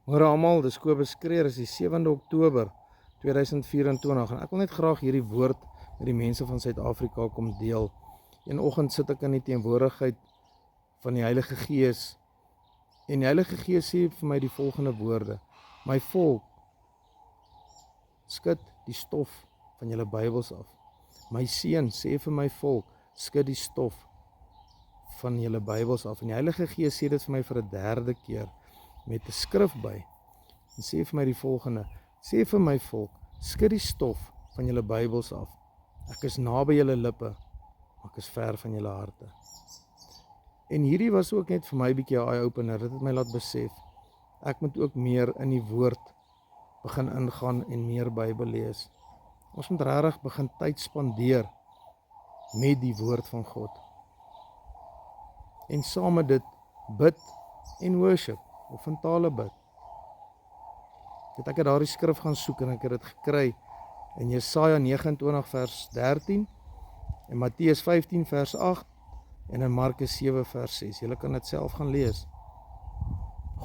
Môre almal, dis Kobus Kreer, is die 7de Oktober 2024 en ek wil net graag hierdie woord met die mense van Suid-Afrika kom deel. Een oggend sit ek in die teenwoordigheid van die Heilige Gees en die Heilige Gees sê vir my die volgende woorde: My volk, skud die stof van julle Bybels af. My seun sê vir my volk, skud die stof van julle Bybels af. En die Heilige Gees sê dit vir my vir 'n derde keer met 'n skrif by. En sê vir my die volgende: sê vir my volk, skud die stof van julle Bybels af. Ek is naby julle lippe, maar ek is ver van julle harte. En hierdie was ook net vir my 'n bietjie 'n eye-opener. Dit het my laat besef, ek moet ook meer in die woord begin ingaan en meer Bybel lees. Ons moet regtig begin tyd spandeer met die woord van God. En saam met dit bid en worship, of in tale bid. Ek het daardie skrif gaan soek en ek het dit gekry in Jesaja 29 vers 13 en Matteus 15 vers 8 en in Markus 7 vers 6. Julle kan dit self gaan lees.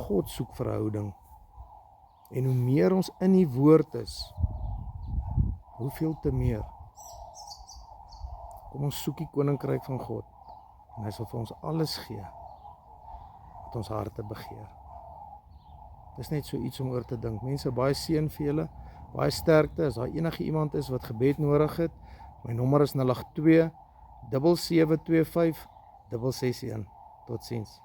God soek verhouding. En hoe meer ons in die woord is, hoeveel te meer. Kom ons soek die koninkryk van God en hy sal vir ons alles gee wat ons harte begeer. Dis net so iets om oor te dink. Mense, baie seën vir julle, baie sterkte. As daar enige iemand is wat gebed nodig het, my nommer is 082 7725 661. Totsiens.